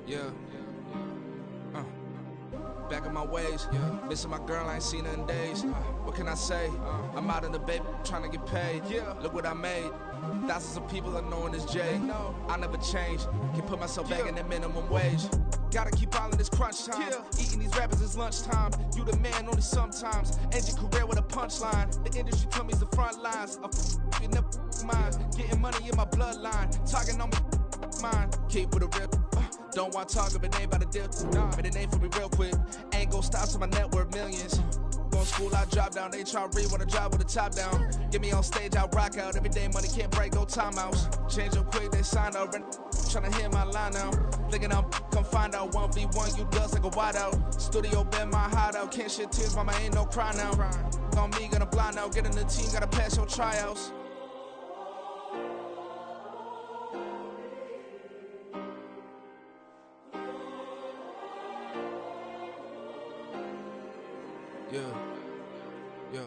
Yeah. Back in my ways, missing my girl, I ain't seen her in days. What can I say? I'm out in the baby, trying to get paid. Look what I made. Thousands of people are knowing this Jay. I never change. Can put myself back in the minimum wage. Gotta keep all in this crunch time. Eating these rappers is lunchtime. You the man only sometimes. End your career with a punchline. The industry told me it's the front lines. You never mind. Getting money in my bloodline. Talking on me, mine. Keep with a rip. Don't want to talk if it ain't about a dip. But it ain't for me real quick. Ain't gon' stop till my net worth millions. Going school, I drop down. They try to read when I drive with the top down. Get me on stage, I rock out. Every day money can't break, no timeouts. Change up quick, they signed up. Tryna hear my line now. Thinking I'm come find out 1v1, you dust like a wideout. Studio been my hideout. Can't shed tears, mama ain't no cry now. On me, gonna blind out. Get in the team, gotta pass your tryouts. Yeah.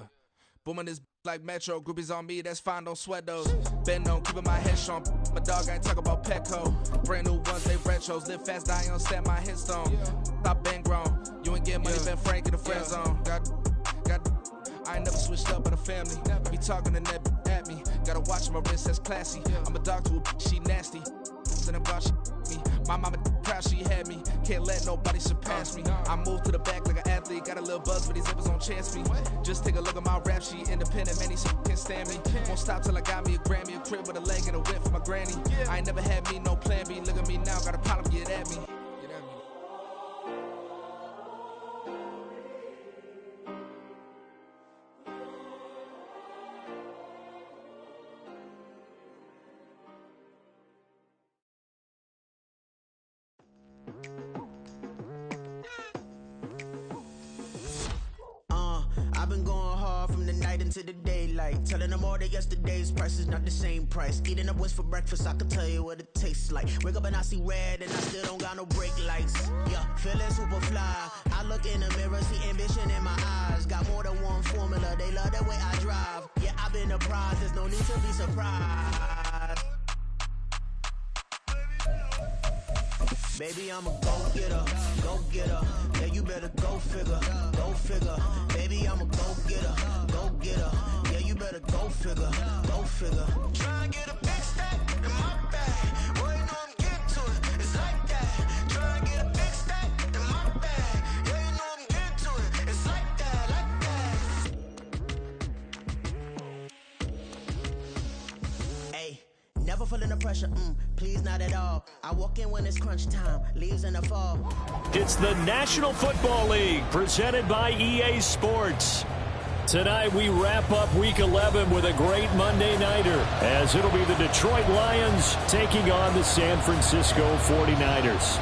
Booming this like Metro, groupies on me, that's fine, don't sweat those. Been on, keeping my head strong. My dog ain't talk about Petco. Brand new ones, they retros. Live fast, die on set my headstone. Stop been grown. You ain't getting money, been Frank in the friend zone. I ain't never switched up with a family. Be talking to that at me. Gotta watch my wrist, that's classy. I'm a dog to a she nasty. And about she me. My mama proud she had me. Can't let nobody surpass me. I move to the back like an athlete. Got a little buzz for these zippers on chance me. Just take a look at my rap sheet. Independent, man, these can't stand me. Won't stop till I got me a Grammy, a crib with a leg and a whip for my granny. I ain't never had me no plan B. Look at me now, got a problem, get at me. I've been going hard from the night into the daylight. Telling them all that yesterday's price is not the same price. Eating up wings for breakfast, I can tell you what it tastes like. Wake up and I see red and I still don't got no brake lights. Yeah, feeling super fly. I look in the mirror, see ambition in my eyes. Got more than one formula, they love the way I drive. Yeah, I've been apprised, there's no need to be surprised. Baby, I'm a go-getter, go-getter. Yeah, you better go figure, go figure. Baby, I'm a go-getter, go-getter. Yeah, you better go figure, go figure. Try and get a big stack in my bag. Boy, you know I'm getting to it, it's like that. Try and get a big stack in my bag. Yeah, you know I'm getting to it, it's like that, Hey, never feeling the pressure, please not at all. I walk in when it's crunch time, leaves in the fall. It's the National Football League, presented by EA Sports. Tonight we wrap up Week 11 with a great Monday nighter, as it'll be the Detroit Lions taking on the San Francisco 49ers.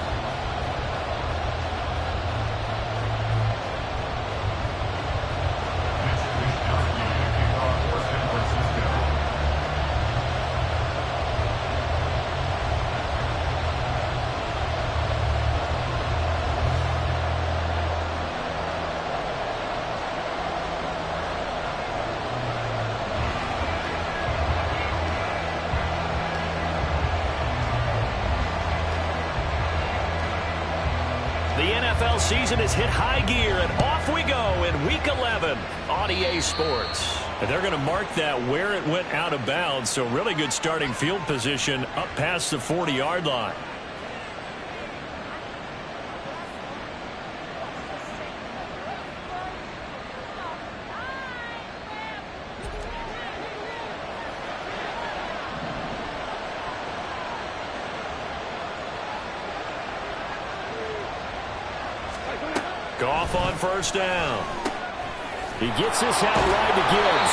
Season has hit high gear, and off we go in Week 11 on EA Sports. And they're going to mark that where it went out of bounds, so really good starting field position up past the 40-yard line. Goff on first down. He gets this out wide to Gibbs.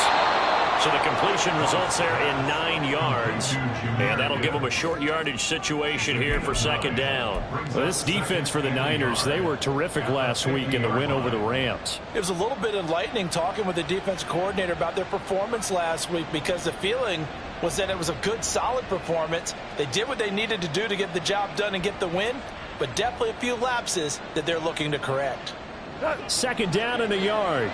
So the completion results there in 9 yards. And that'll give them a short yardage situation here for second down. Well, this defense for the Niners, they were terrific last week in the win over the Rams. It was a little bit enlightening talking with the defense coordinator about their performance last week, because the feeling was that it was a good, solid performance. They did what they needed to do to get the job done and get the win, but definitely a few lapses that they're looking to correct. Second down and a yard.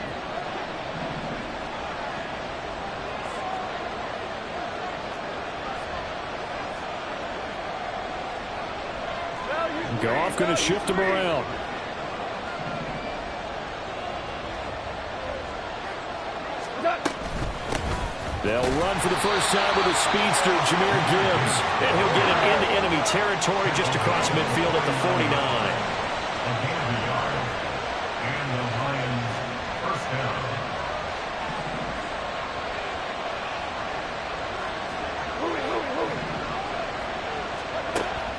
Goff going to shift him around. They'll run for the first time with a speedster, Jahmyr Gibbs. And he'll get it into enemy territory just across midfield at the 49. And the Lions first down.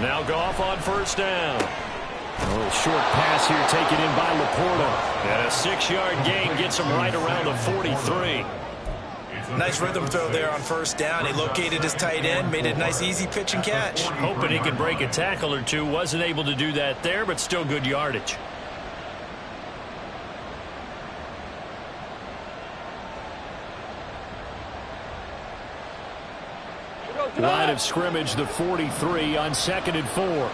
Now Goff on first down. A little short pass here taken in by Laporta. And a 6-yard gain gets him right around the 43. Nice rhythm throw there on first down. He located his tight end, made it a nice easy pitch and catch. Hoping he could break a tackle or two. Wasn't able to do that there, but still good yardage. Line of scrimmage, the 43 on 2nd and 4.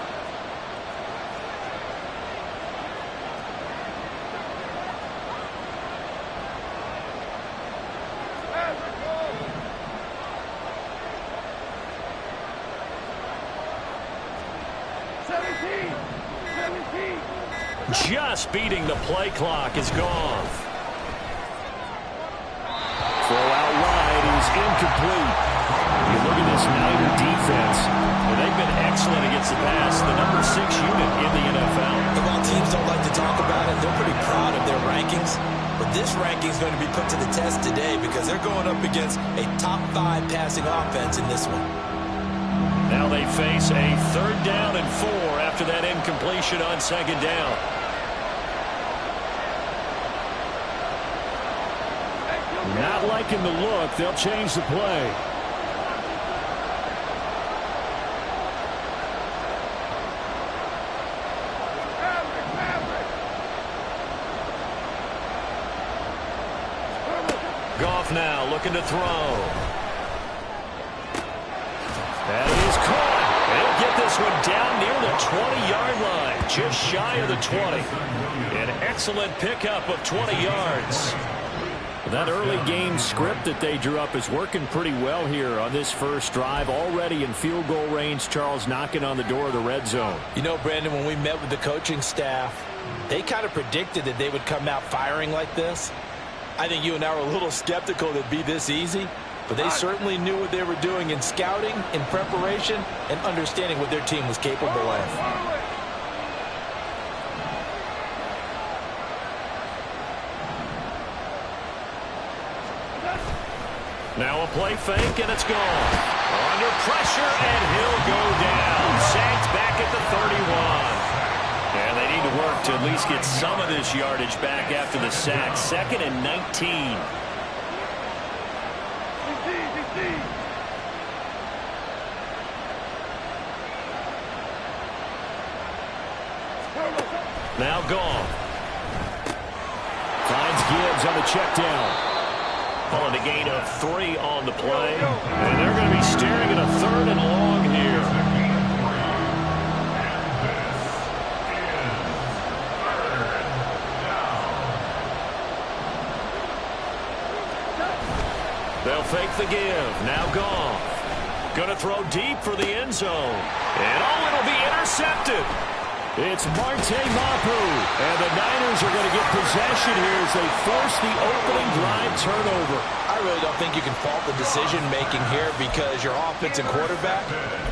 Just beating the play clock is gone. Throw out wide is incomplete. You look at this Niner defense. Well, they've been excellent against the pass. The number 6 unit in the NFL. And while teams don't like to talk about it, they're pretty proud of their rankings. But this ranking is going to be put to the test today because they're going up against a top 5 passing offense in this one. Now they face a 3rd down and 4 after that incompletion on 2nd down. Not liking the look. They'll change the play. Goff now looking to throw. That is caught. They'll get this one down near the 20-yard line, just shy of the 20. An excellent pickup of 20 yards. That early game script that they drew up is working pretty well here on this first drive. Already in field goal range, Charles knocking on the door of the red zone. You know, Brandon, when we met with the coaching staff, they kind of predicted that they would come out firing like this. I think you and I were a little skeptical that it'd be this easy, but they certainly knew what they were doing in scouting, in preparation, and understanding what their team was capable of. Now a play fake, and it's gone. Under pressure, and he'll go down. Sacked back at the 31. And they need to work to at least get some of this yardage back after the sack. 2nd and 19. Now gone. Finds Gibbs on the check down. Calling a gain of 3 on the play. And they're going to be staring at a 3rd and long here. They'll fake the give. Now Goff. Going to throw deep for the end zone. And it'll be intercepted. It's Marte Mapu, and the Niners are going to get possession here as they force the opening drive turnover. I really don't think you can fault the decision-making here because your offense and quarterback,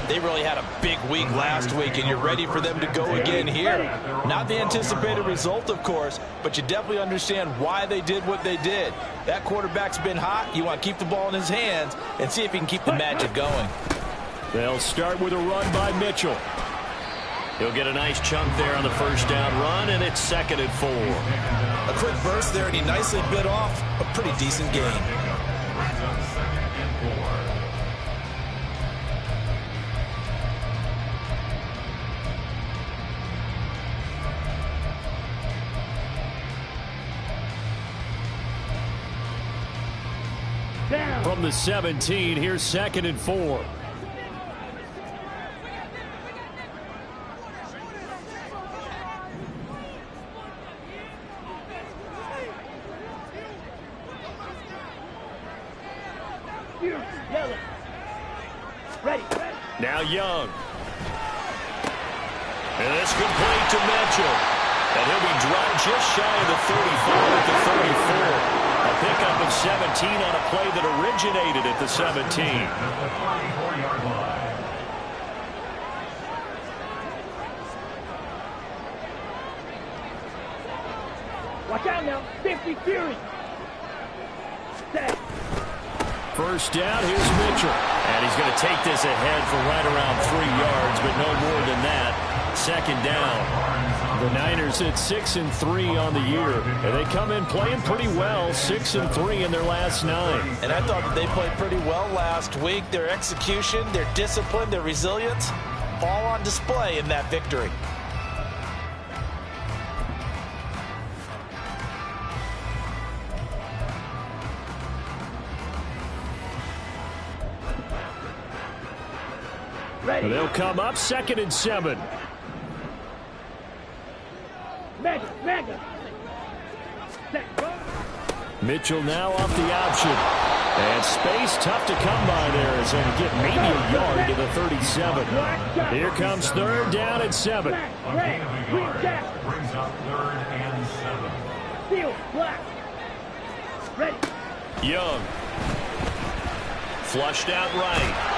they really had a big week last week, and you're ready for them to go again here. Not the anticipated result, of course, but you definitely understand why they did what they did. That quarterback's been hot. You want to keep the ball in his hands and see if he can keep the magic going. They'll start with a run by Mitchell. He'll get a nice chunk there on the first down run, and it's 2nd and 4. A quick burst there, and he nicely bit off a pretty decent gain. From the 17, here's 2nd and 4. Now Young. And it's complete to Mitchell. And he'll be dropped just shy of the 35 at the 34. A pickup of 17 on a play that originated at the 17. At the 34-yard line. Watch out now. 50 Fury. Set. First down, here's Mitchell. And he's going to take this ahead for right around 3 yards, but no more than that. Second down. The Niners at 6-3 on the year. And they come in playing pretty well, 6-3 in their last 9. And I thought that they played pretty well last week. Their execution, their discipline, their resilience, all on display in that victory. Ready. They'll come up 2nd and 7. Mega. Set. Go. Mitchell now off the option. And space tough to come by there as they get maybe a yard to the 37. Here comes 3rd down and 7. A gain of a yard brings up 3rd and 7. Field. Black. Ready. Young. Flushed out right.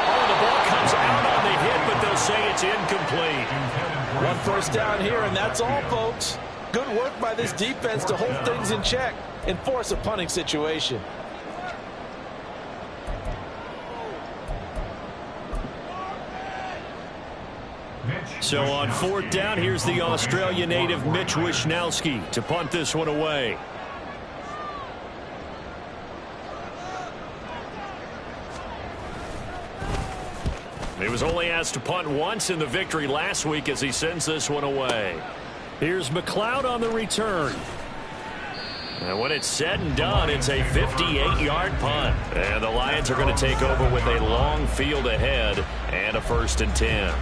Oh, the ball comes out on the hit, but they'll say it's incomplete. One first down here, and that's all, folks. Good work by this defense to hold things in check and force a punting situation. So on 4th down, here's the Australia native Mitch Wishnowski to punt this one away. He was only asked to punt once in the victory last week as he sends this one away. Here's McLeod on the return. And when it's said and done, it's a 58-yard punt. And the Lions are going to take over with a long field ahead and a 1st and 10.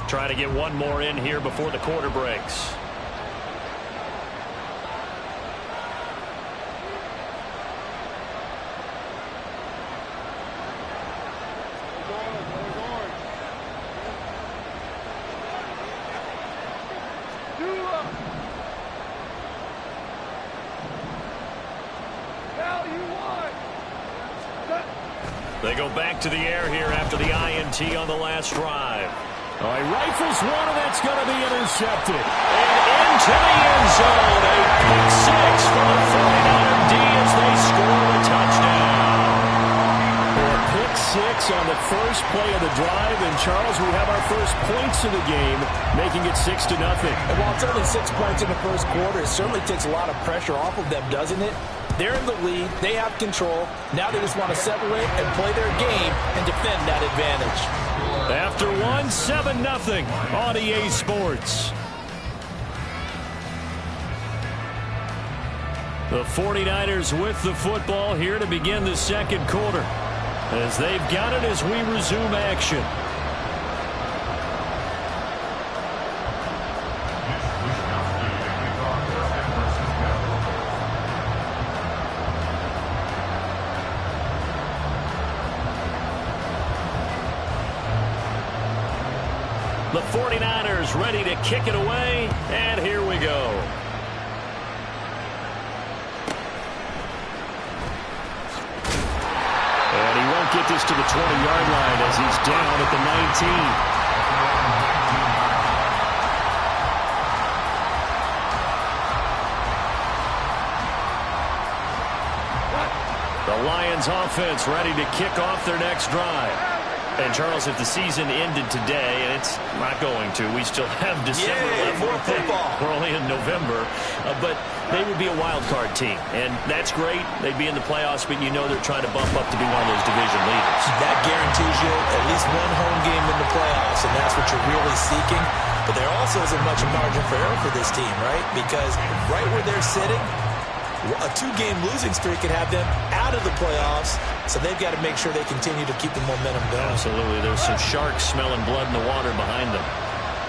Trying to get one more in here before the quarter breaks. They go back to the air here after the INT on the last drive. Oh, he rifles one, and that's going to be intercepted. And into the end zone. A pick six for the 49er D as they score a touchdown. A pick six on the first play of the drive. And, Charles, we have our first points of the game, making it 6-0. And while it's only 6 points in the first quarter, it certainly takes a lot of pressure off of them, doesn't it? They're in the lead. They have control. Now they just want to separate and play their game and defend that advantage. After one, 7-0 on EA Sports. The 49ers with the football here to begin the second quarter, as they've got it as we resume action. The 49ers ready to kick it away, and here we go. And he won't get this to the 20-yard line as he's down at the 19. The Lions offense ready to kick off their next drive. And, Charles, if the season ended today, and it's not going to, we still have December left. More football. We're only in November. But they would be a wild card team. And that's great. They'd be in the playoffs, but you know they're trying to bump up to be one of those division leaders. That guarantees you at least one home game in the playoffs, and that's what you're really seeking. But there also isn't much margin for error for this team, right? Because right where they're sitting, a 2-game losing streak could have them out of the playoffs, so they've got to make sure they continue to keep the momentum going. Absolutely. There's some sharks smelling blood in the water behind them.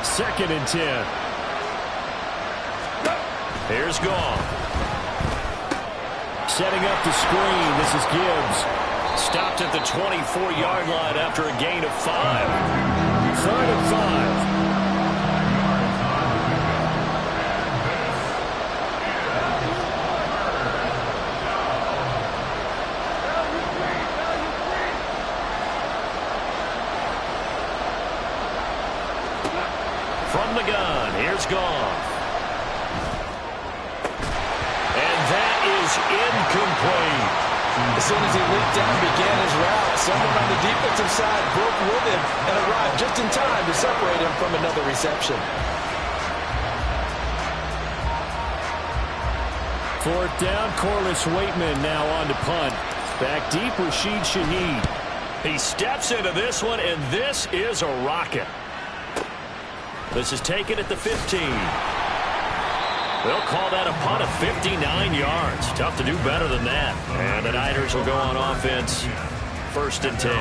2nd and 10. Here's Goff. Setting up the screen. This is Gibbs. Stopped at the 24-yard line after a gain of 5. 3rd and 5. From the gun, here's Goff. And that is incomplete. As soon as he leaped out and began his route, someone on the defensive side broke with him and arrived just in time to separate him from another reception. 4th down, Corliss Waitman now on to punt. Back deep, Rashid Shaheed. He steps into this one, and this is a rocket. This is taken at the 15. They'll call that a punt of 59 yards. Tough to do better than that. And the Niners will go on offense. 1st and 10.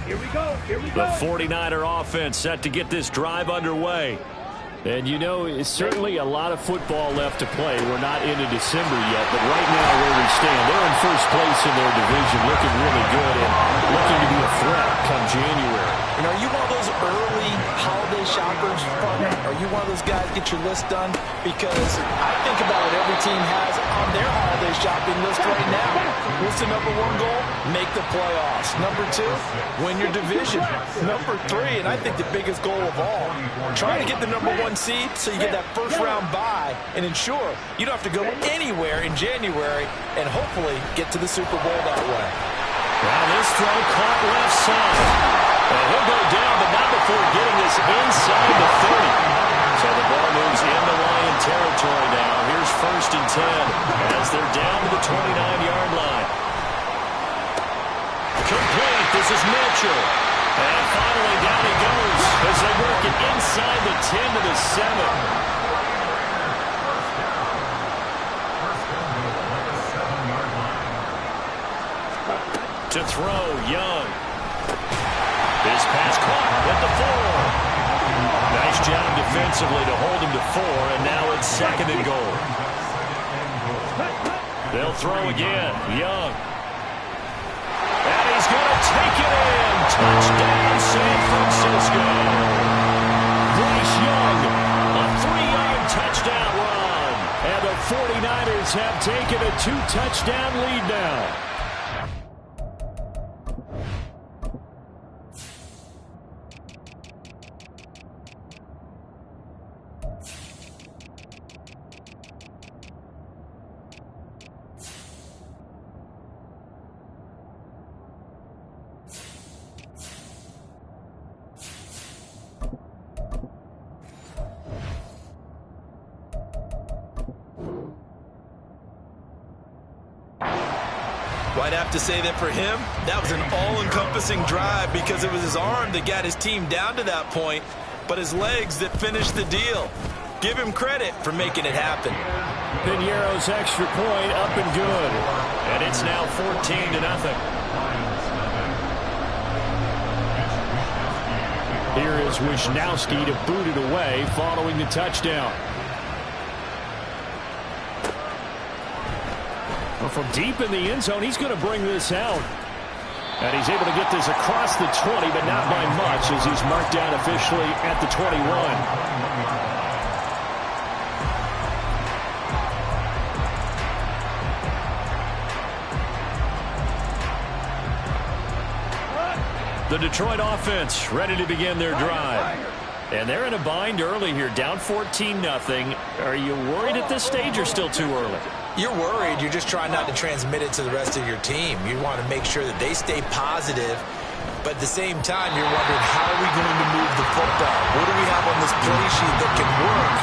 Here we go. The 49er offense set to get this drive underway. And, you know, it's certainly a lot of football left to play. We're not into December yet, but right now where we stand, they're in first place in their division, looking really good and looking to be a threat come January. You know, are you one of those early holiday shoppers, partner? Are you one of those guys get your list done? Because I think about what every team has on their holiday shopping list right now. What's the number 1 goal? Make the playoffs. Number 2, win your division. Number 3, and I think the biggest goal of all, trying to get the number 1 seed so you get that first-round bye and ensure you don't have to go anywhere in January and hopefully get to the Super Bowl that way. Now this throw caught left side. And he'll go down, but not before getting this inside the 30. So the ball moves into Lion territory now. Here's 1st and 10 as they're down to the 29-yard line. Complete. This is Mitchell. And finally down he goes as they work it inside the 10 to the 7. To throw, Young. His pass caught at the 4. Nice job defensively to hold him to 4, and now it's 2nd and goal. They'll throw again. Young. And he's going to take it in. Touchdown, San Francisco. Bryce Young, a 3-yard touchdown run. And the 49ers have taken a 2-touchdown lead now. I'd have to say that for him, that was an all-encompassing drive because it was his arm that got his team down to that point, but his legs that finished the deal. Give him credit for making it happen. Piñeiro's extra point up and good. And it's now 14-0. Here is Wisnowski to boot it away following the touchdown. Well, from deep in the end zone, he's going to bring this out. And he's able to get this across the 20, but not by much as he's marked down officially at the 21. The Detroit offense ready to begin their drive. And they're in a bind early here, down 14-0. Are you worried at this stage or still too early? You're worried. You're just trying not to transmit it to the rest of your team. You want to make sure that they stay positive, but at the same time, you're wondering, how are we going to move the football? What do we have on this play sheet that can work?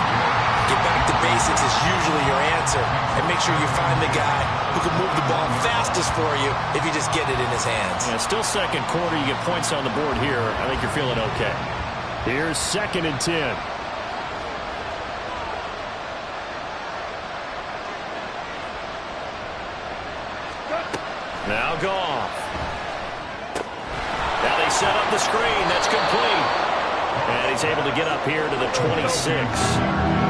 get back to basics is usually your answer. And make sure you find the guy who can move the ball fastest for you if you just get it in his hands. Yeah, still second quarter. You get points on the board here. I think you're feeling okay. Here's 2nd and 10. Now Goff. Now they set up the screen. That's complete. And he's able to get up here to the 26.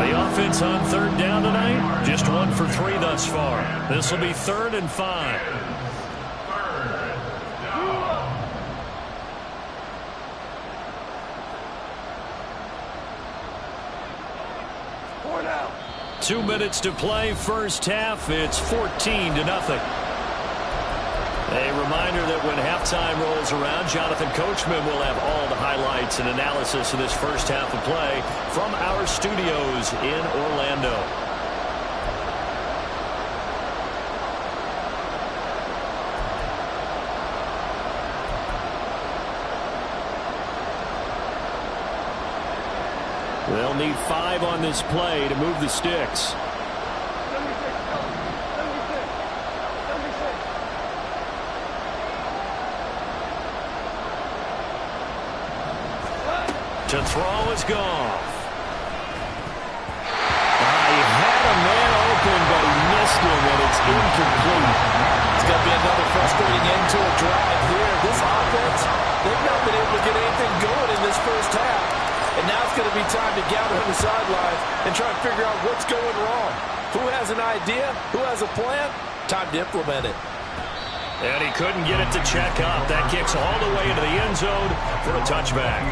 The offense on 3rd down tonight, just 1 for 3 thus far. This will be 3rd and 5. Four now. 2 minutes to play, first half. It's 14-0. A reminder that when halftime rolls around, Jonathan Coachman will have all the highlights and analysis of this first half of play from our studios in Orlando. They'll need 5 on this play to move the sticks. To throw is Goff. He had a man open, but he missed him, and it's incomplete. It's going to be another frustrating end to a drive here. This offense, they've not been able to get anything going in this first half. And now it's going to be time to gather on the sidelines and try and figure out what's going wrong. Who has an idea? Who has a plan? Time to implement it. And he couldn't get it to check up. That kicks all the way into the end zone for a touchback.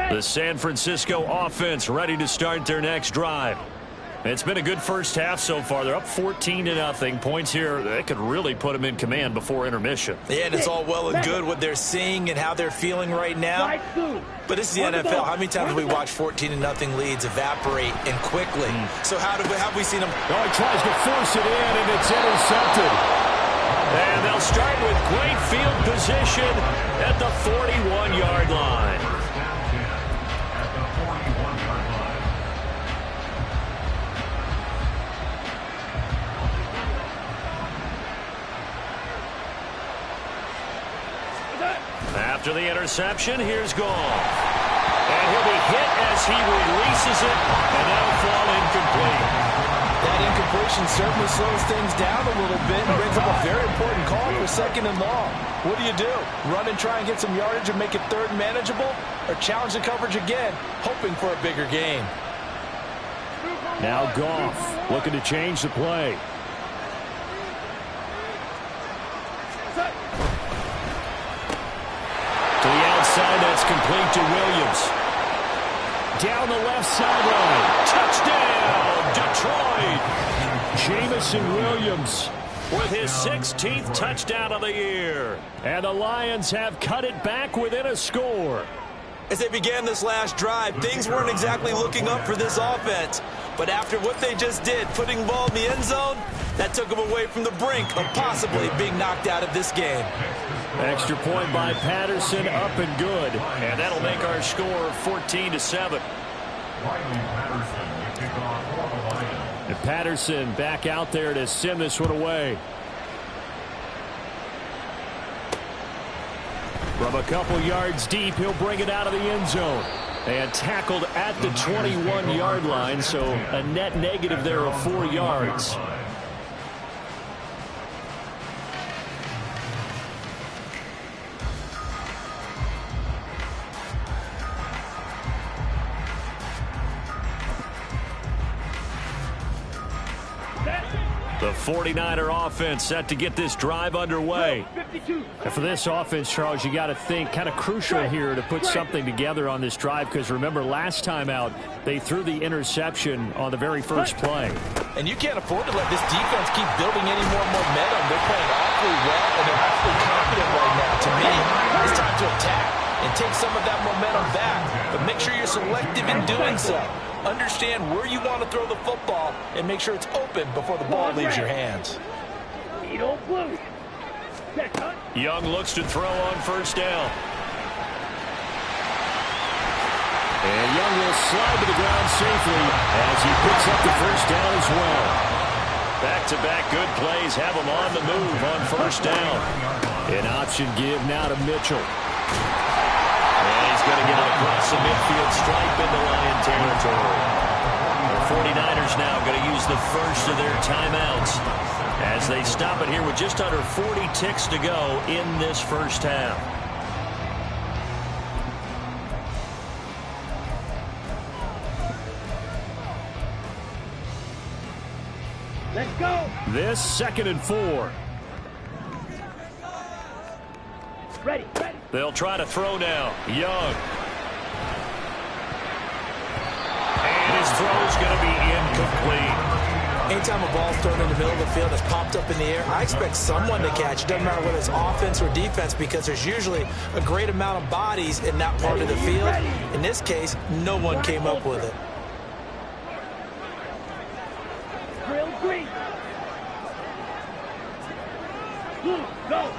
The San Francisco offense ready to start their next drive. It's been a good first half so far. They're up 14-0. Points here, they could really put them in command before intermission. Yeah, and it's all well and good what they're seeing and how they're feeling right now. But this is the NFL. How many times have we watched 14-0 leads evaporate and quickly? So how have we seen them? Oh, he tries to force it in, and it's intercepted. And they'll start with great field position at the 41-yard line. After the interception, here's Goff. And he'll be hit as he releases it, and that'll fall incomplete. That incompletion certainly slows things down a little bit and brings up a very important call for 2nd and long. What do? Run and try and get some yardage and make it 3rd and manageable? Or challenge the coverage again, hoping for a bigger gain? Now Goff looking to change the play. To the outside, that's complete to Williams. Down the left sideline. Touchdown, Detroit. Jamison Williams with his 16th touchdown of the year. And the Lions have cut it back within a score. As they began this last drive, things weren't exactly looking up for this offense. But after what they just did, putting the ball in the end zone, that took them away from the brink of possibly being knocked out of this game. Extra point by Patterson, up and good. And that'll make our score 14-7. And Patterson back out there to send this one away. From a couple yards deep, he'll bring it out of the end zone. And tackled at the 21-yard line, so a net negative there of 4 yards. The 49er offense set to get this drive underway. And for this offense, Charles, you got to think kind of crucial here to put something together on this drive, because remember last time out they threw the interception on the very first play. And you can't afford to let this defense keep building any more momentum. They're playing awfully well, and they're awfully confident right now. To me, it's time to attack and take some of that momentum back. But make sure you're selective in doing so. Understand where you want to throw the football and make sure it's open before the ball leaves your hands. Young looks to throw on first down. And Young will slide to the ground safely as he picks up the first down as well. Back-to-back good plays have him on the move on first down. An option give now to Mitchell. And he's going to get it across the midfield stripe into Lion territory. The 49ers now going to use the first of their timeouts as they stop it here with just under 40 ticks to go in this first half. Let's go. This 2nd and 4. Ready. They'll try to throw now. Young. And his throw's going to be incomplete. Anytime a ball's thrown in the middle of the field that's popped up in the air, I expect someone to catch. It doesn't matter whether it's offense or defense because there's usually a great amount of bodies in that part of the field. In this case, no one came up with it. Drill green. Blue, go.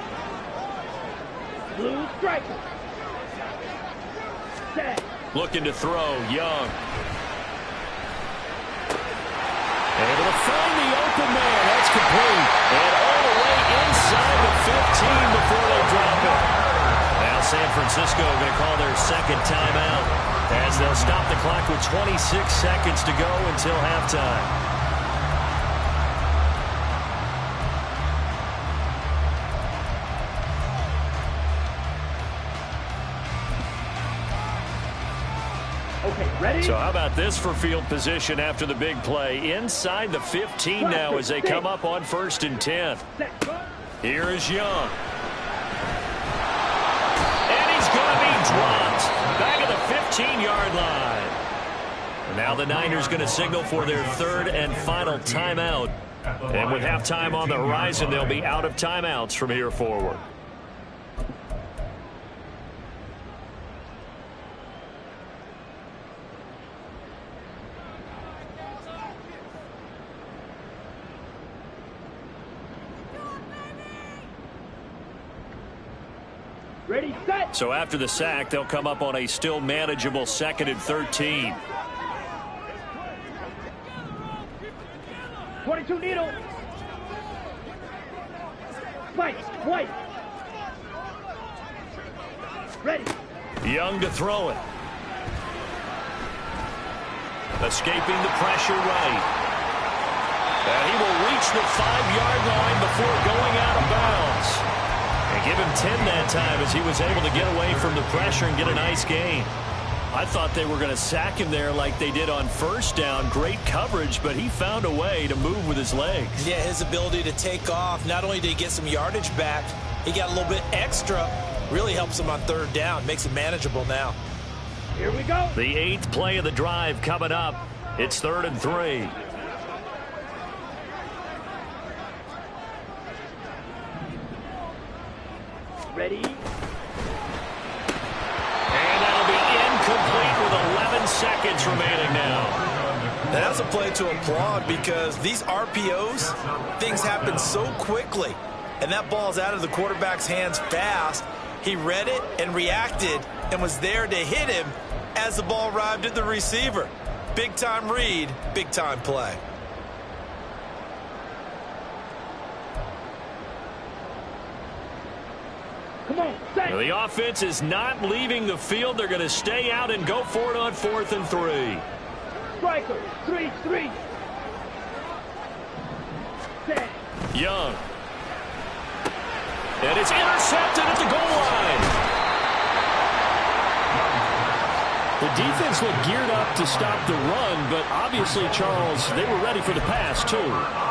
Blue striker. Set. Looking to throw. Young. Able to find the open man. That's complete. And all the way inside the 15 before they drop it. Now San Francisco going to call their second timeout as they'll stop the clock with 26 seconds to go until halftime. Ready? So how about this for field position after the big play? Inside the 15 now as they come up on 1st and 10. Here is Young. And he's going to be dropped back at the 15-yard line. Now the Niners going to signal for their 3rd and final timeout. And with halftime on the horizon, they'll be out of timeouts from here forward. Ready, set. So after the sack, they'll come up on a still manageable 2nd and 13. 22 needle. Spike, white. Ready. Young to throw it. Escaping the pressure right. And he will reach the 5-yard line before going out of bounds. And give him 10 that time as he was able to get away from the pressure and get a nice gain. I thought they were going to sack him there like they did on first down. Great coverage, but he found a way to move with his legs. Yeah, his ability to take off, not only did he get some yardage back, he got a little bit extra. Really helps him on 3rd down. Makes it manageable now. Here we go. The 8th play of the drive coming up. It's 3rd and 3. Ready. And that'll be incomplete with 11 seconds remaining now. Now that's a play to applaud because these RPOs, things happen so quickly. And that ball's out of the quarterback's hands fast. He read it and reacted and was there to hit him as the ball arrived at the receiver. Big-time read, big-time play. Come on, set. The offense is not leaving the field. They're going to stay out and go for it on 4th and 3. Striker, 3-3. Set. Young. And it's intercepted at the goal line. The defense looked geared up to stop the run, but obviously, Charles, they were ready for the pass, too.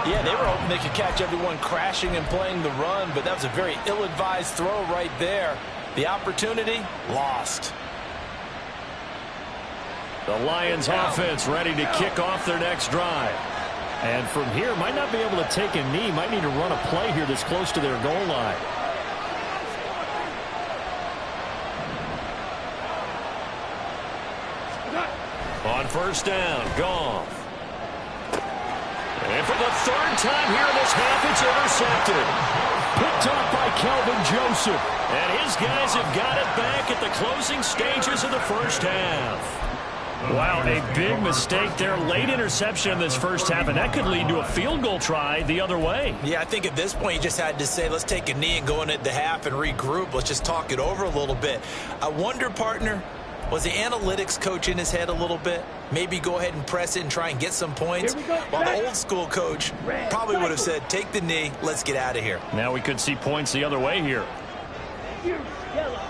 Yeah, they were hoping they could catch everyone crashing and playing the run, but that was a very ill-advised throw right there. The opportunity, lost. The Lions offense ready to kick off their next drive. And from here, might not be able to take a knee, might need to run a play here that's close to their goal line. first down. Goff. And for the third time here in this half, it's intercepted. Picked off by Kelvin Joseph. And his guys have got it back at the closing stages of the first half. Wow, a big mistake there. Late interception in this first half, and that could lead to a field goal try the other way. Yeah, I think at this point you just had to say, let's take a knee and go into the half and regroup. Let's just talk it over a little bit. I wonder, partner, was the analytics coach in his head a little bit? Maybe go ahead and press it and try and get some points? While the old school coach probably would have said, take the knee, let's get out of here. Now we could see points the other way here. Yellow.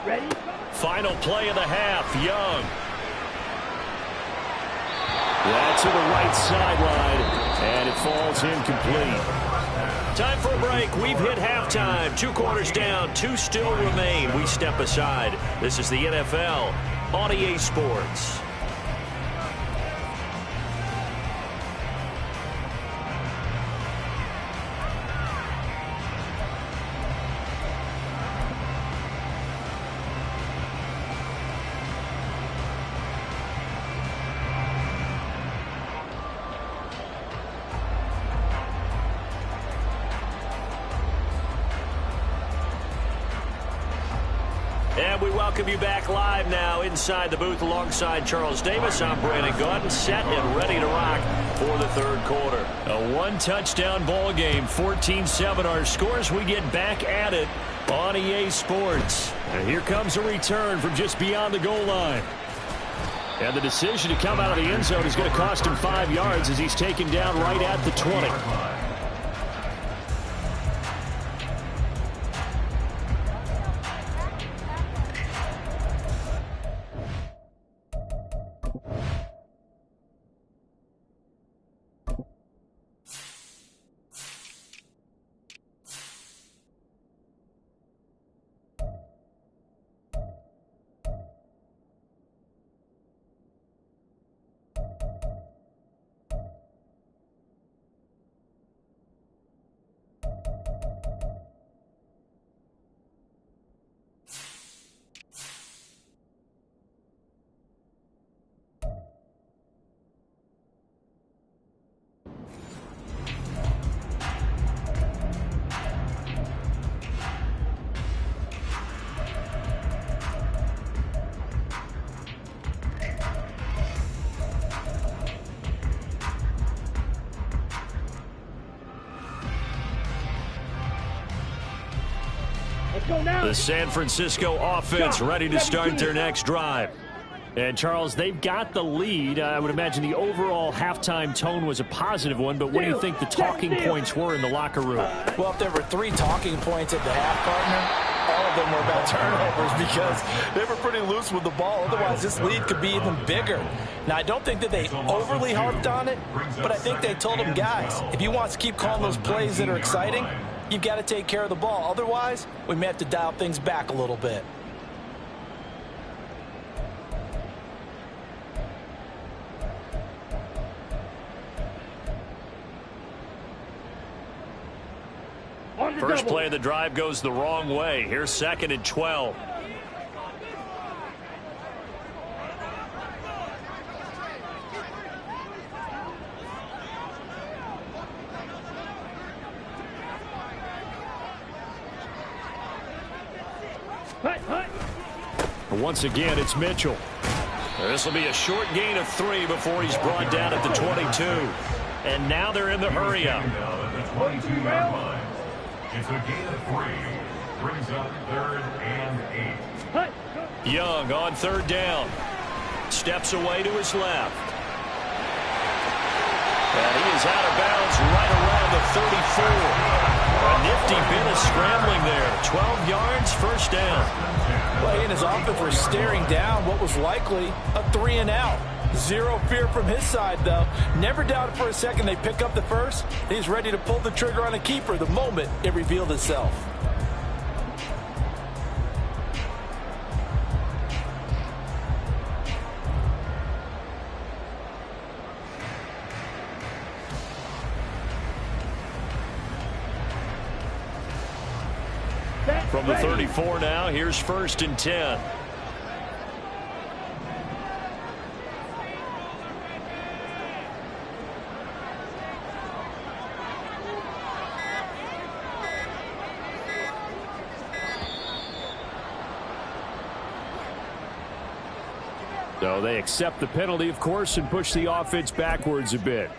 Ready? Final play of the half, Young. That's to the right sideline, and it falls incomplete. Time for a break. We've hit halftime. 2 quarters down, 2 still remain. We step aside. This is the NFL on EA Sports. And we welcome you back live now inside the booth alongside Charles Davis. I'm Brandon Gaudin, set and ready to rock for the third quarter. A one-touchdown ball game, 14-7 our scores. We get back at it on EA Sports. And here comes a return from just beyond the goal line. And the decision to come out of the end zone is going to cost him 5 yards as he's taken down right at the 20. The San Francisco offense ready to start their next drive. And, Charles, they've got the lead. I would imagine the overall halftime tone was a positive one, but what do you think the talking points were in the locker room? Well, if there were 3 talking points at the half, partner, all of them were about turnovers because they were pretty loose with the ball. Otherwise, this lead could be even bigger. Now, I don't think that they overly harped on it, but I think they told them, guys, if you want to keep calling those plays that are exciting, you've got to take care of the ball. Otherwise, we may have to dial things back a little bit. First play of the drive goes the wrong way. Here's 2nd and 12. Once again, it's Mitchell. This will be a short gain of 3 before he's brought down at the 22. And now they're in the hurry-up. It's a gain of 3. Brings up 3rd and 8. Young on 3rd down. Steps away to his left. And he is out of bounds right around the 34. A nifty bit of scrambling there. 12 yards, first down. Well, he and his offense were staring down what was likely a 3-and-out. Zero fear from his side, though. Never doubted for a second they pick up the first. He's ready to pull the trigger on a keeper the moment it revealed itself. From the 34 now, here's 1st and 10. So they accept the penalty, of course, and push the offense backwards a bit.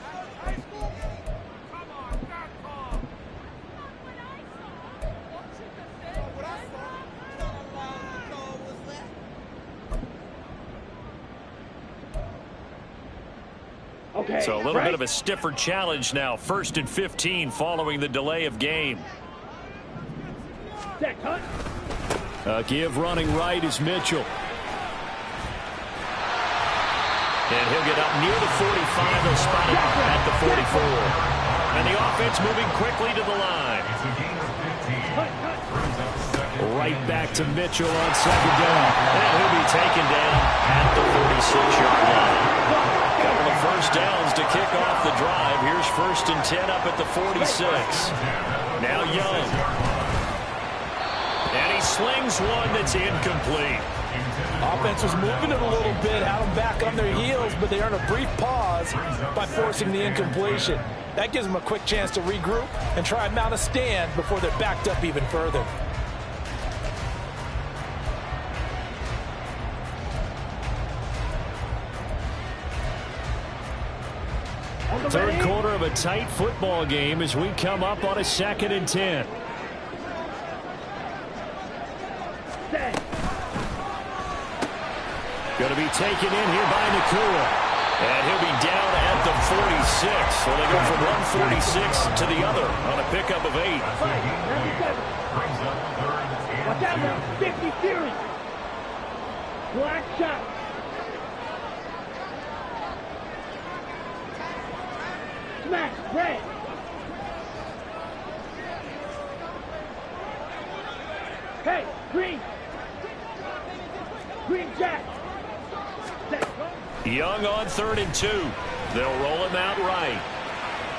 Okay. So a little bit of a stiffer challenge now. 1st and 15 following the delay of game. Set, cut. Give running right is Mitchell. And he'll get up near the 45. They'll spot him at the 44. And the offense moving quickly to the line. Right back to Mitchell on 2nd down. And he'll be taken down at the 46-yard line. Couple of first downs to kick off the drive. Here's 1st and 10 up at the 46. Now Young. And he slings one that's incomplete. Offense was moving it a little bit, had them back on their heels, but they earn a brief pause by forcing the incompletion. That gives them a quick chance to regroup and try and mount a stand before they're backed up even further. Third quarter of a tight football game as we come up on a 2nd and 10. Going to be taken in here by Nakua. And he'll be down at the 46. So they go from 146 to the other on a pickup of 8. Watch out now. 50 Fury. Black shot. Smash. Red. Hey, green. Green jack. Young on 3rd and 2. They'll roll him out right.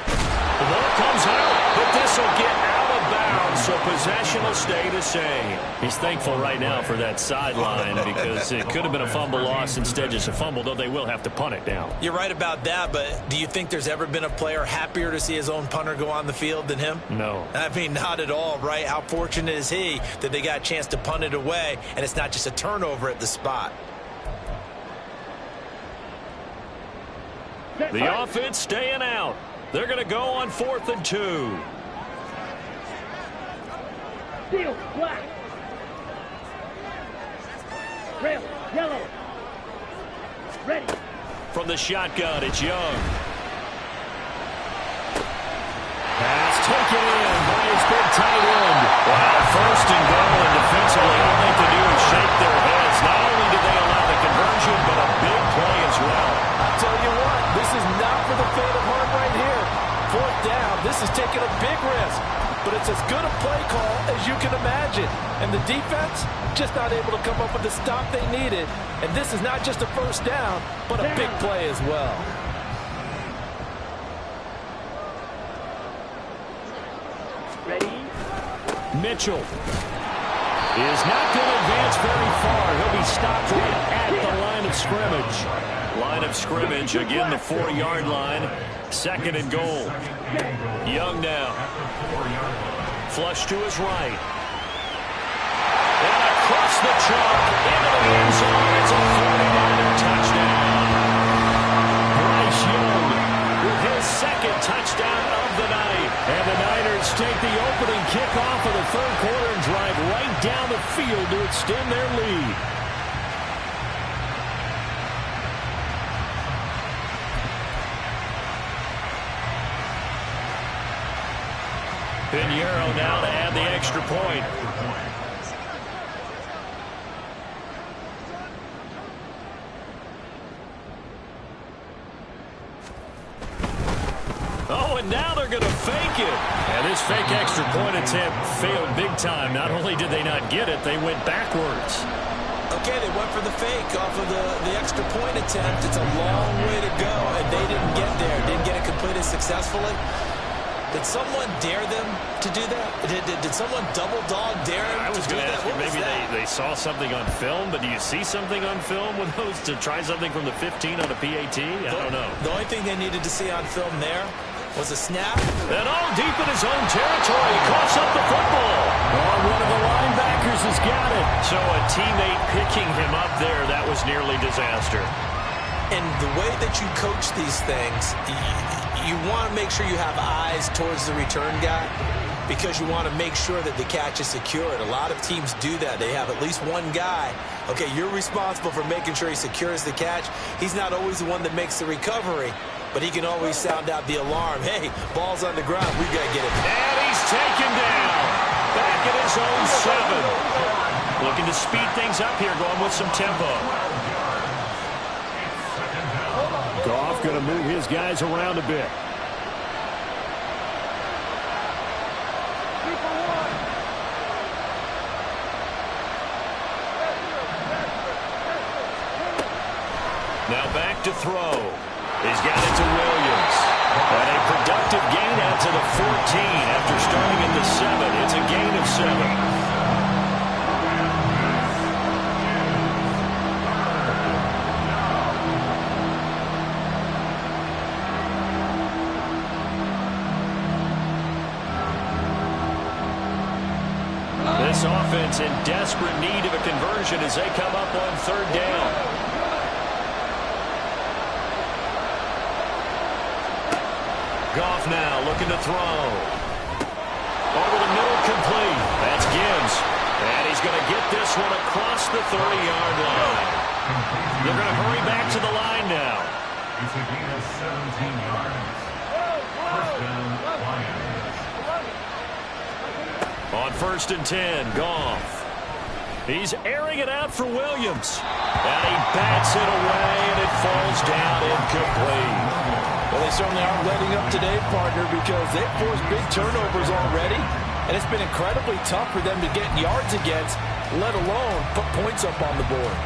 The ball comes out, but this will get out of bounds, so possession will stay the same. He's thankful right now for that sideline because it could have been a fumble loss, instead just a fumble, though they will have to punt it down. You're right about that, but do you think there's ever been a player happier to see his own punter go on the field than him? No. I mean, not at all, right? How fortunate is he that they got a chance to punt it away, and it's not just a turnover at the spot. The offense staying out. They're going to go on 4th and 2. Steel, black. Rail, yellow. Ready. From the shotgun, it's Young. Pass taken in by his big tight end. Wow, 1st and goal, and defensively all they can do is shake their heads. Not only did they allow the conversion, but a big play as well. I'll tell you what, this is not for the faint of heart right here. 4th down, this is taking a big risk, but it's as good a play call as you can imagine. And the defense just not able to come up with the stop they needed. And this is not just a 1st down, but a big play as well. Ready. Mitchell is not going to advance very far. He'll be stopped right at the line of scrimmage. Line of scrimmage, again the 4-yard line. 2nd and goal. Young now. Flush to his right. And across the chalk into the end zone. It's a 49er touchdown. Bryce Young with his 2nd touchdown of the night. And the Niners take the opening kickoff of the 3rd quarter and drive right down the field to extend their lead. Pinheiro now to add the extra point. Oh, and now they're going to fake it. And this fake extra point attempt failed big time. Not only did they not get it, they went backwards. Okay, they went for the fake off of the extra point attempt. It's a long way to go, and they didn't get there. Didn't get it completed successfully. Did someone dare them to do that? Did someone double dog dare them I was to do going to that? ask you, maybe they saw something on film, but do you see something on film with those to try something from the 15 on a PAT? I don't know. The only thing they needed to see on film there was a snap. And all deep in his own territory, he coughs up the football. On one of the linebackers. Akers has got it. So a teammate picking him up there, that was nearly disaster. And the way that you coach these things, you want to make sure you have eyes towards the return guy because you want to make sure that the catch is secured. A lot of teams do that. They have at least one guy. Okay, you're responsible for making sure he secures the catch. He's not always the one that makes the recovery, but he can always sound out the alarm. Hey, ball's on the ground. We got to get it. And he's taken down. Back at his own 7. Looking to speed things up here, going with some tempo. Goff going to move his guys around a bit. Now back to throw. He's got it to Williams. And a productive gain out to the 14 after starting at the 7. It's a gain of 7. This offense in desperate need of a conversion as they come up on 3rd down. Goff now looking to throw. Over the middle, complete. That's Gibbs. And he's going to get this one across the 30-yard line. They're going to hurry back to the line now. It's a gain of 17 yards. First down, Lions. On 1st and 10, Goff. He's airing it out for Williams. And he bats it away, and it falls down incomplete. Well, they certainly aren't letting up today, partner, because they've forced big turnovers already, and it's been incredibly tough for them to get yards against, let alone put points up on the board.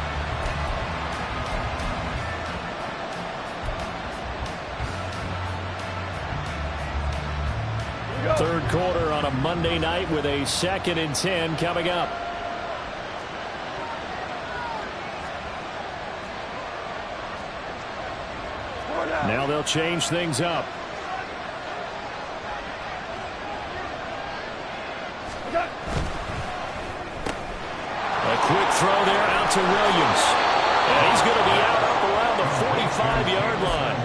Third quarter on a Monday night with a 2nd and 10 coming up. Now they'll change things up. A quick throw there out to Williams. And he's going to be out up around the 45-yard line.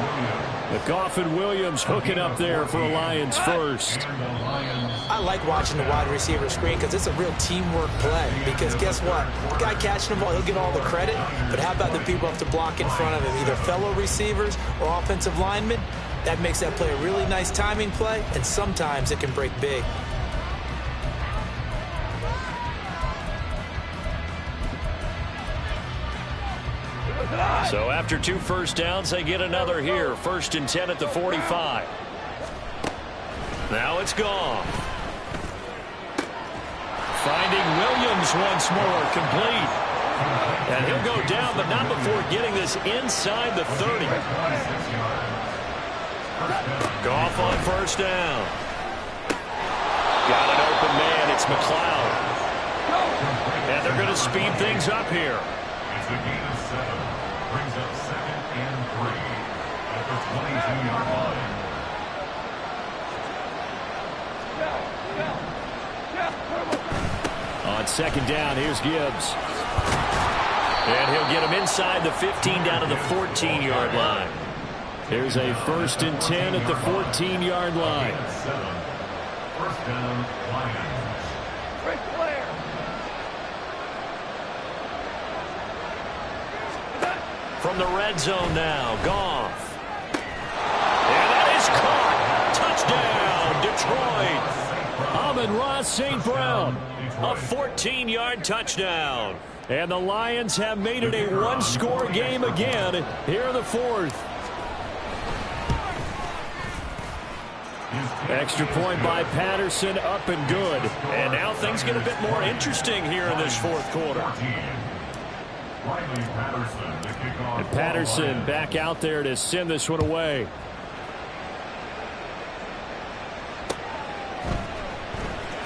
But Goff and Williams hooking up there for a Lions first. I like watching the wide receiver screen because it's a real teamwork play. Because guess what? The guy catching the ball, he'll get all the credit. But how about the people who have to block in front of him, either fellow receivers or offensive linemen? That makes that play a really nice timing play, and sometimes it can break big. So after 2 first downs, they get another here. 1st and 10 at the 45. Now it's Goff. Finding Williams once more, complete. And he'll go down, but not before getting this inside the 30. Goff on 1st down. Got an open man. It's McLeod. And they're going to speed things up here. It's a gain of 7. Brings up 2nd and 3 at the 22-yard line. On 2nd down, here's Gibbs. And he'll get him inside the 15 down to the 14-yard line. Here's a 1st and 10 at the 14-yard line. 1st down, Lions. From the red zone now, Goff. And that is caught. Touchdown, Detroit. Amon-Ra St. Brown. A 14-yard touchdown. And the Lions have made it a one-score game again here in the 4th. Extra point by Patterson, up and good. And now things get a bit more interesting here in this 4th quarter. And Patterson back out there to send this one away.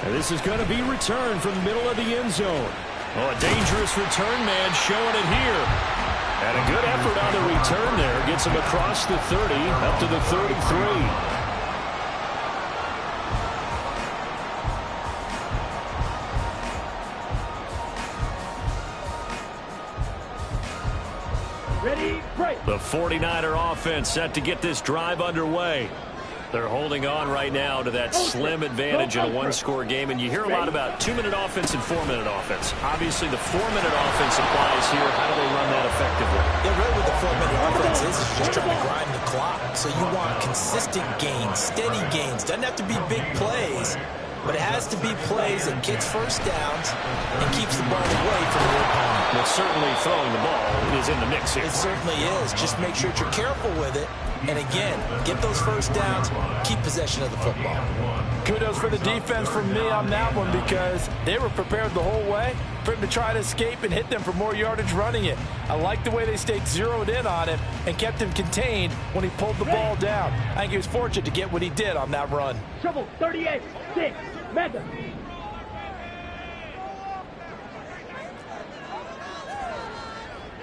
And this is going to be returned from the middle of the end zone. Oh, a dangerous return man showing it here. And a good effort on the return there. Gets him across the 30, up to the 33. 49er offense set to get this drive underway. They're holding on right now to that slim advantage in a one-score game, and you hear a lot about 2-minute offense and 4-minute offense. Obviously, the 4-minute offense applies here. How do they run that effectively? Yeah, really what the 4-minute offense is just trying to grind the clock. So you want consistent gains, steady gains. Doesn't have to be big plays, but it has to be plays that gets first downs and keeps the ball away from your opponent. Well, certainly throwing the ball is in the mix here. It certainly is. Just make sure that you're careful with it. And again, get those first downs, keep possession of the football. Kudos for the defense from me on that one, because they were prepared the whole way for him to try to escape and hit them for more yardage running it. I like the way they stayed zeroed in on him and kept him contained when he pulled the ball down. I think he was fortunate to get what he did on that run. Trouble 38, 6, Madden.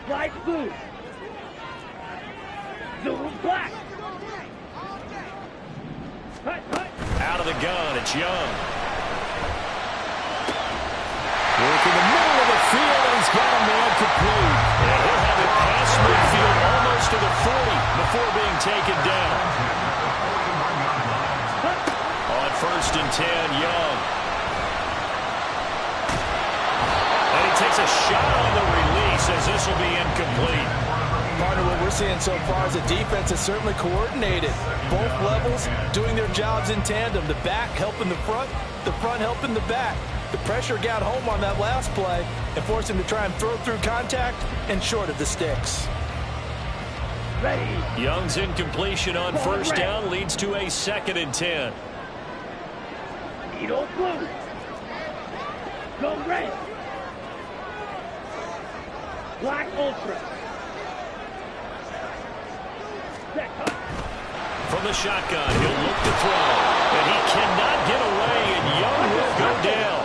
Flag blue. Zoom black. Hut, hut. Out of the gun, it's Young. Work in the middle of the field, and he's got a man complete. And he'll have it past midfield almost to the 40 before being taken down. On 1st and 10, Young. And he takes a shot on the release as this will be incomplete. Partner, what we're seeing so far is the defense is certainly coordinated. Both levels doing their jobs in tandem. The back helping the front helping the back. The pressure got home on that last play and forced him to try and throw through contact and short of the sticks. Ready. Young's incompletion on 1st down leads to a 2nd and 10. Needle blue. Go red. Black ultra. From the shotgun, he'll look to throw. And he cannot get away, and Young will go down.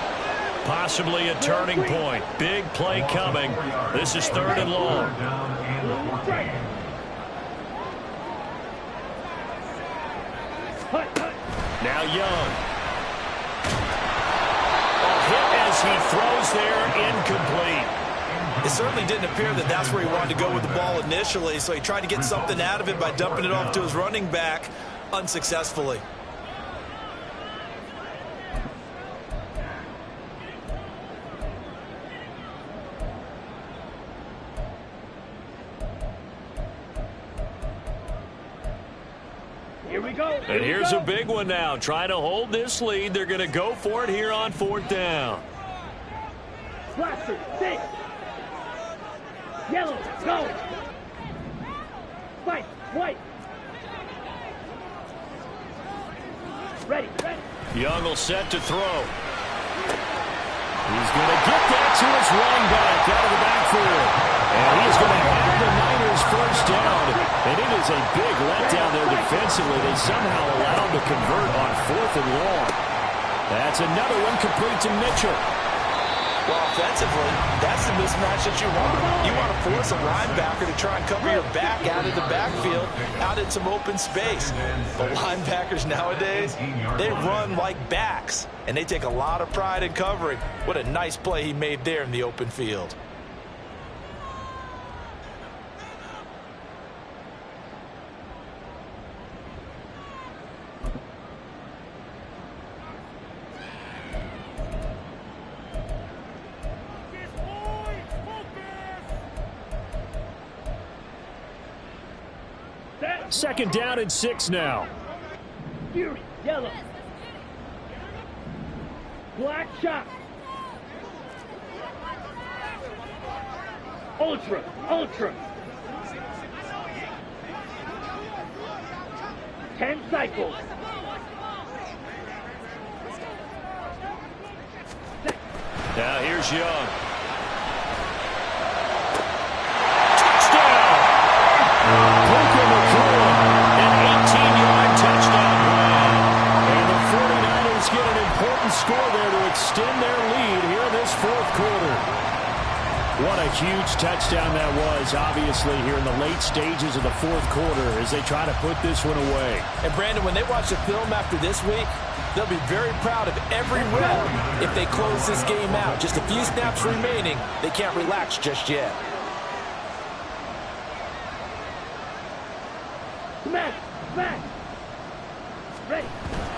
Possibly a turning point. Big play coming. This is 3rd and long. Now Young. A hit as he throws there, incomplete. It certainly didn't appear that that's where he wanted to go with the ball initially, so he tried to get something out of it by dumping it off to his running back unsuccessfully. Here we go. And here's a big one now. Trying to hold this lead. They're going to go for it here on 4th down. Blaster, 6. Yellow, go. Fight, white. Ready, ready. Young will set to throw. He's going to get that to his running back out of the backfield. And he's going to have the Niners 1st down. And it is a big letdown there defensively. They somehow allowed him to convert on 4th and long. That's another one complete to Mitchell. Well, offensively, that's the mismatch that you want. You want to force a linebacker to try and cover your back out of the backfield, out in some open space. But linebackers nowadays, they run like backs, and they take a lot of pride in covering. What a nice play he made there in the open field. Second down and 6 now. Fury, yellow. Black shot. Ultra, ultra. 10 cycles. Now here's Young. An 18-yard touchdown run. And the 49ers get an important score there to extend their lead here in this 4th quarter. What a huge touchdown that was, obviously, here in the late stages of the 4th quarter as they try to put this one away. And, Brandon, when they watch the film after this week, they'll be very proud of every rep if they close this game out. Just a few snaps remaining. They can't relax just yet. Smash! Smash! Ready.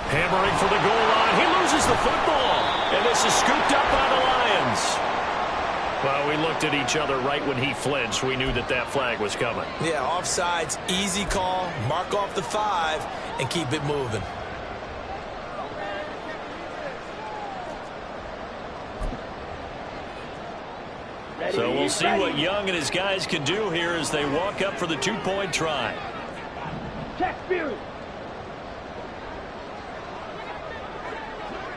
Hammering for the goal line. He loses the football. And this is scooped up by the Lions. Well, we looked at each other right when he flinched. We knew that that flag was coming. Yeah, offsides, easy call. Mark off the 5 and keep it moving. So we'll see what Young and his guys can do here as they walk up for the 2-point try. Check Fury.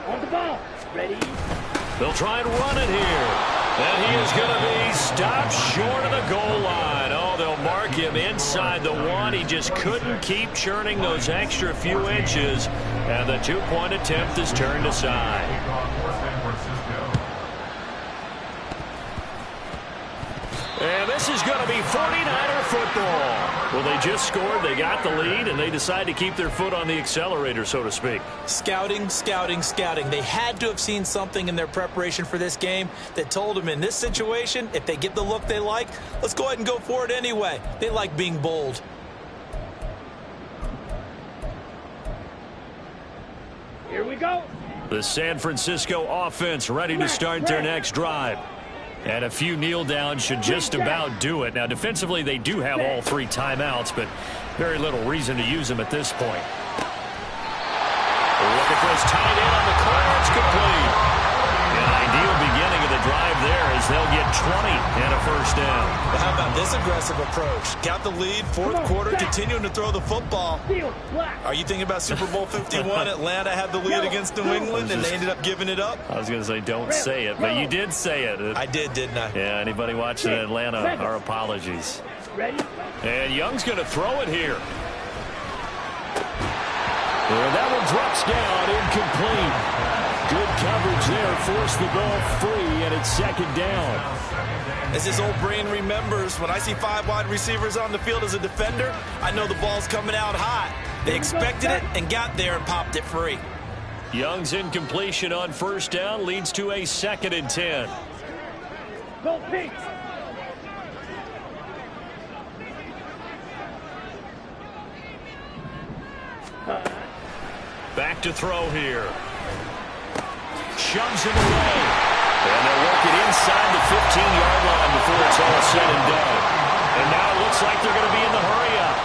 On the ball. Ready. They'll try and run it here. And he is going to be stopped short of the goal line. Oh, they'll mark him inside the 1. He just couldn't keep churning those extra few inches. And the 2-point attempt is turned aside. And this is going to be 49er football. Well, they just scored, they got the lead, and they decide to keep their foot on the accelerator, so to speak. Scouting, scouting, scouting. They had to have seen something in their preparation for this game that told them in this situation, if they get the look they like, let's go ahead and go for it anyway. They like being bold. Here we go. The San Francisco offense ready to start their next drive. And a few kneel downs should just about do it. Now, defensively, they do have all 3 timeouts, but very little reason to use them at this point. Look at this, tight end on the corner, it's complete. An ideal beginning of the drive there as they'll get 20 and a first down. Well, how about this aggressive approach? Got the lead, fourth quarter, continuing to throw the football. Are you thinking about Super Bowl 51? Atlanta had the lead against New England, and they ended up giving it up? I was going to say don't say it, but you did say it. I did, didn't I? Yeah, anybody watching Atlanta, our apologies. And Young's going to throw it here. And that one drops down, incomplete. Good coverage there, forced the ball free, and it's second down. As his old brain remembers, when I see 5 wide receivers on the field as a defender, I know the ball's coming out hot. They expected it and got there and popped it free. Young's incompletion on first down leads to a 2nd and 10. Go Pink. Back to throw here. Shoves him away. And they'll work it inside the 15-yard line before it's all said and done. And now it looks like they're going to be in the hurry-up.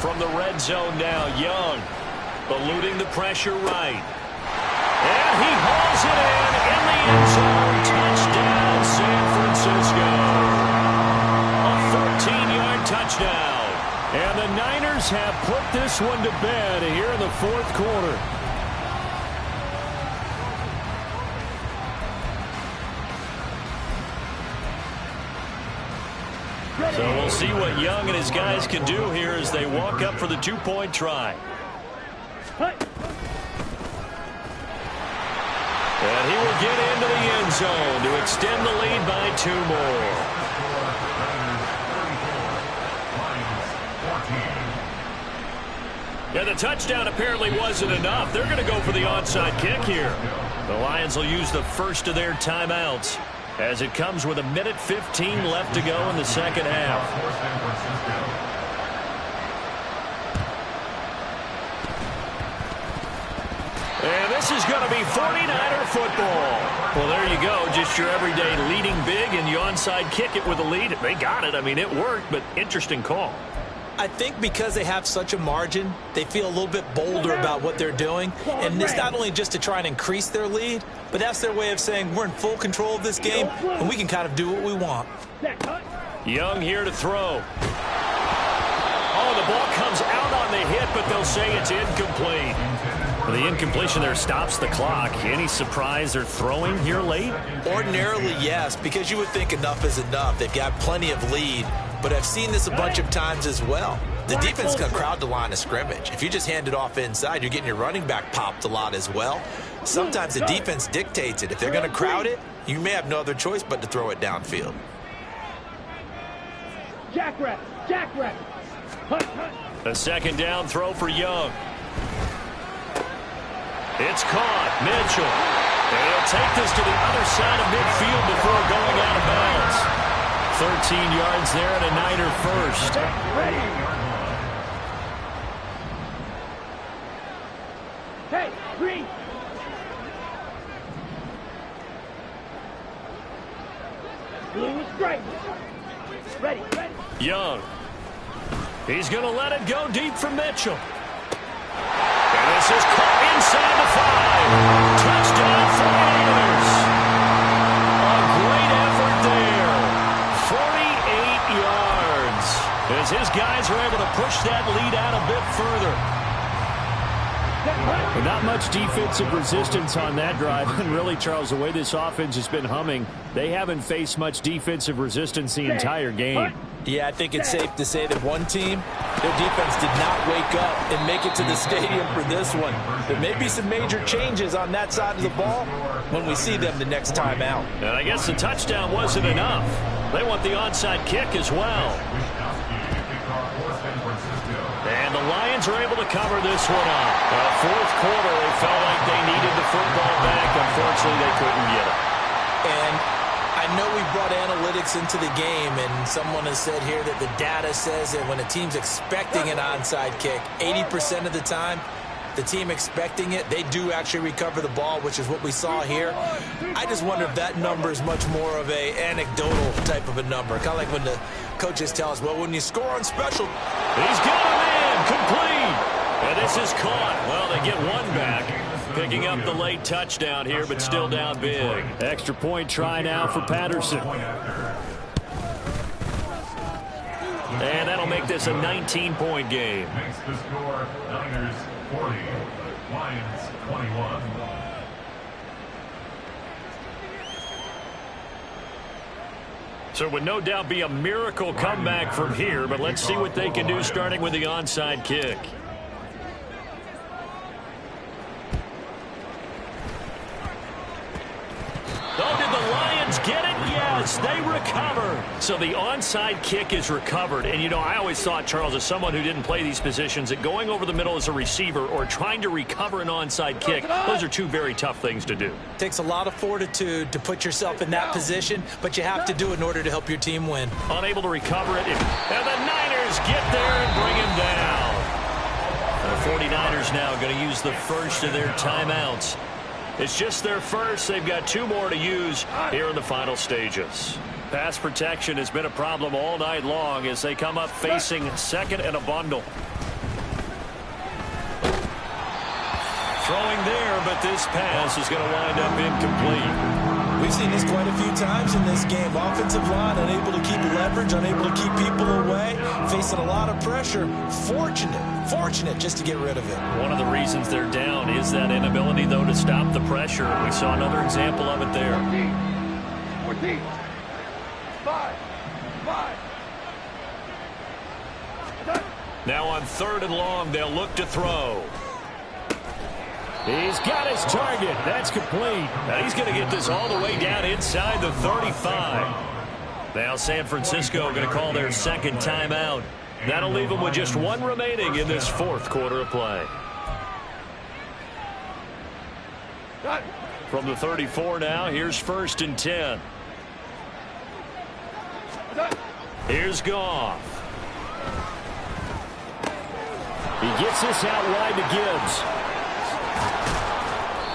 From the red zone now, Young eluding the pressure right. And he hauls it in the end zone. Touchdown, San Francisco. A 14-yard touchdown. And the Niners have put this one to bed here in the fourth quarter. So we'll see what Young and his guys can do here as they walk up for the 2-point try. And he will get into the end zone to extend the lead by 2 more. Yeah, the touchdown apparently wasn't enough. They're going to go for the onside kick here. The Lions will use the first of their timeouts as it comes with 1:15 left to go in the second half. And this is going to be 49er football. Well, there you go. Just your everyday leading big, and you onside kick it with a lead. They got it. I mean, it worked, but interesting call. I think because they have such a margin, they feel a little bit bolder about what they're doing. And it's not only just to try and increase their lead, but that's their way of saying we're in full control of this game, and we can kind of do what we want. Young here to throw. Oh, the ball comes out on the hit, but they'll say it's incomplete. Well, the incompletion there stops the clock. Any surprise they're throwing here late? Ordinarily, yes, because you would think enough is enough. They've got plenty of lead. But I've seen this a bunch of times as well. The defense is going to crowd the line of scrimmage. If you just hand it off inside, you're getting your running back popped a lot as well. Sometimes the defense dictates it. If they're going to crowd it, you may have no other choice but to throw it downfield. Jackrabbit, jackrabbit. A second down throw for Young. It's caught. Mitchell. And he'll take this to the other side of midfield before going out of bounds. 13 yards there and a Niner first. Ready. Hey, green. Blue is great. Ready. Young. He's going to let it go deep for Mitchell. And this is caught inside the 5. Touchdown 49ers. A great effort there. 48 yards. As his guys are able to push that lead out a bit further. Not much defensive resistance on that drive. And really, Charles, the way this offense has been humming, they haven't faced much defensive resistance the entire game. Yeah, I think it's safe to say that one team, their defense did not wake up and make it to the stadium for this one. There may be some major changes on that side of the ball when we see them the next time out. And I guess the touchdown wasn't enough. They want the onside kick as well. And the Lions are able to cover this one up. Fourth quarter, they felt like they needed the football back. Unfortunately, they couldn't get it. And I know we brought analytics into the game, and someone has said here that the data says that when a team's expecting an onside kick, 80% of the time, the team expecting it, they do actually recover the ball, which is what we saw here. I just wonder if that number is much more of a anecdotal type of a number. Kind of like when the coaches tell us, well, when you score on special. He's got him in, complete. And this is caught. Well, they get one back. Picking up the late touchdown here, but still down big. Extra point try now for Patterson. And that'll make this a 19-point game. Makes the score Niners 40, Lions 21. So it would no doubt be a miracle comeback from here, but let's see what they can do starting with the onside kick. Oh, did the Lions get it? Yes, they recover. So the onside kick is recovered. And, you know, I always thought, Charles, as someone who didn't play these positions, that going over the middle as a receiver or trying to recover an onside kick, those are two very tough things to do. It takes a lot of fortitude to put yourself in that position, but you have to do it in order to help your team win. Unable to recover it. And the Niners get there and bring him down. The 49ers now going to use the first of their timeouts. It's just their first. They've got 2 more to use here in the final stages. Pass protection has been a problem all night long as they come up facing second and a bundle. Throwing there, but this pass is going to wind up incomplete. We've seen this quite a few times in this game. Offensive line unable to keep leverage, unable to keep people away, facing a lot of pressure. Fortunate just to get rid of it. One of the reasons they're down is that inability, though, to stop the pressure. We saw another example of it there. 14. 5. Now on 3rd and long, they'll look to throw. He's got his target. That's complete. Now he's going to get this all the way down inside the 35. Now San Francisco going to call their second timeout. That'll leave them with just 1 remaining in this 4th quarter of play. From the 34 now, here's 1st and 10. Here's Goff. He gets this out wide to Gibbs.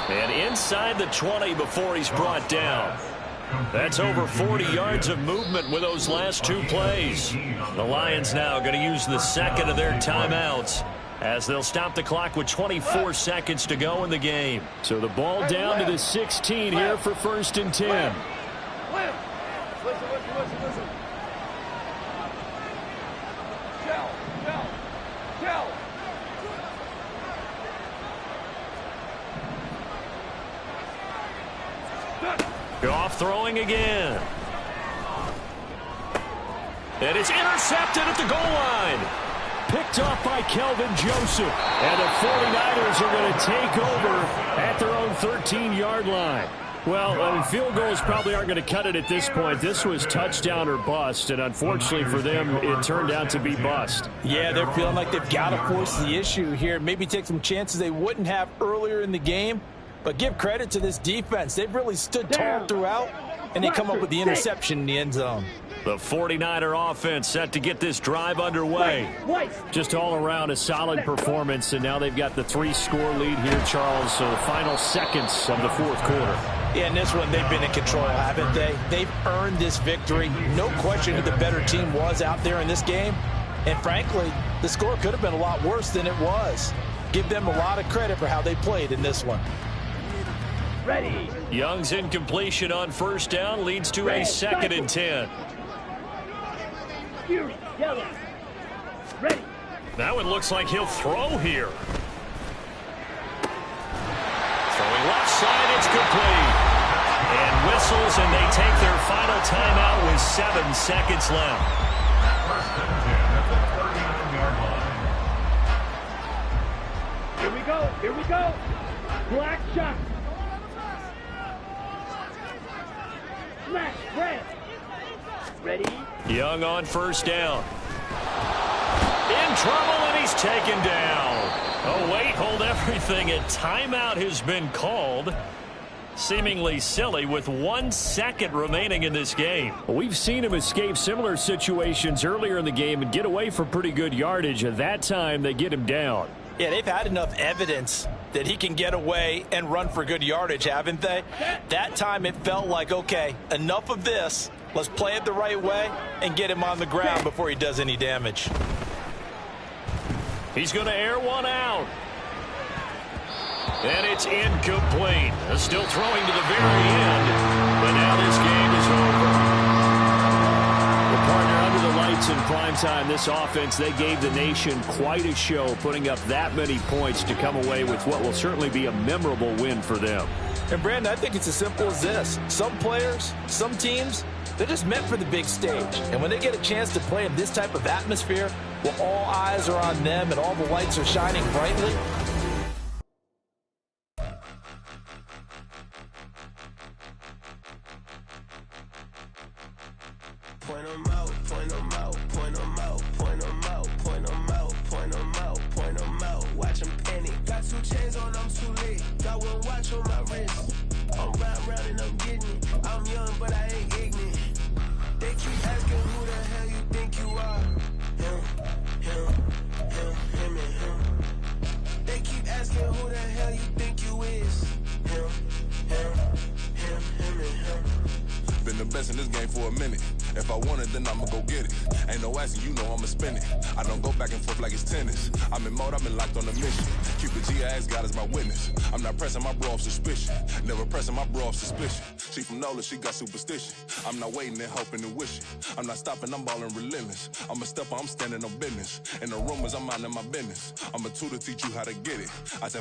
And inside the 20 before he's brought down. That's over 40 yards of movement with those last 2 plays. The Lions now going to use the second of their timeouts as they'll stop the clock with 24 seconds to go in the game. So the ball down to the 16 here for 1st and 10. Listen. Shell. Goff throwing again. And it's intercepted at the goal line. Picked off by Kelvin Joseph. And the 49ers are going to take over at their own 13-yard line. Well, field goals probably aren't going to cut it at this point. This was touchdown or bust, and unfortunately for them, it turned out to be bust. Yeah, they're feeling like they've got to force the issue here. Maybe take some chances they wouldn't have earlier in the game. But give credit to this defense. They've really stood tall throughout, and they come up with the interception in the end zone. The 49er offense set to get this drive underway. Just all around a solid performance, and now they've got the 3-score lead here, Charles. So the final seconds of the fourth quarter. Yeah, in this one, they've been in control, haven't they? They've earned this victory. No question who the better team was out there in this game. And frankly, the score could have been a lot worse than it was. Give them a lot of credit for how they played in this one. Ready. Young's incompletion on first down leads to a 2nd and 10. Fury, yellow. Ready. Now it looks like he'll throw here. Throwing left side, it's complete. And whistles, and they take their final timeout with 7 seconds left. First and 10 at the 39-yard line. Here we go. Here we go. Black shot. Smash. Red. Ready. Young on first down. In trouble, and he's taken down. Oh, wait, hold everything. A timeout has been called. Seemingly silly with 1 second remaining in this game. Well, we've seen him escape similar situations earlier in the game and get away for pretty good yardage. At that time, they get him down. Yeah, they've had enough evidence that he can get away and run for good yardage, haven't they? That time it felt like, okay, enough of this. Let's play it the right way and get him on the ground before he does any damage. He's going to air one out. And it's incomplete. Still throwing to the very end. But now this game is over. The partner under the lights in primetime, this offense, they gave the nation quite a show, putting up that many points to come away with what will certainly be a memorable win for them. And, Brandon, I think it's as simple as this. Some players, some teams, they're just meant for the big stage. And when they get a chance to play in this type of atmosphere, where all eyes are on them and all the lights are shining brightly, Point 'em out, point 'em out, point 'em out, point 'em out, point 'em out, point 'em out, point 'em out. Watch 'em panic. Got 2 chains on, I'm too late. Got 1 watch on my wrist. I'm round and I'm getting it. I'm young, but I ain't ignorant. They keep asking who the hell you think you are. Him, and him. They keep asking who the hell you think you is. Him, and him. Been the best in this game for a minute. If I want it, then I'ma go get it. Ain't no asking, you know I'ma spend it. I don't go back and forth like it's tennis. I'm in mode, I've been locked on a mission. Cupid G, I ask God as my witness. I'm not pressing my bro off suspicion. Never pressing my bro off suspicion. She from Nola, she got superstition. I'm not waiting and hoping and wishing. I'm not stopping, I'm balling relentless. I'm a stepper, I'm standing on business. In the rumors, I'm minding my business. I'm a tutor, teach you how to get it. I said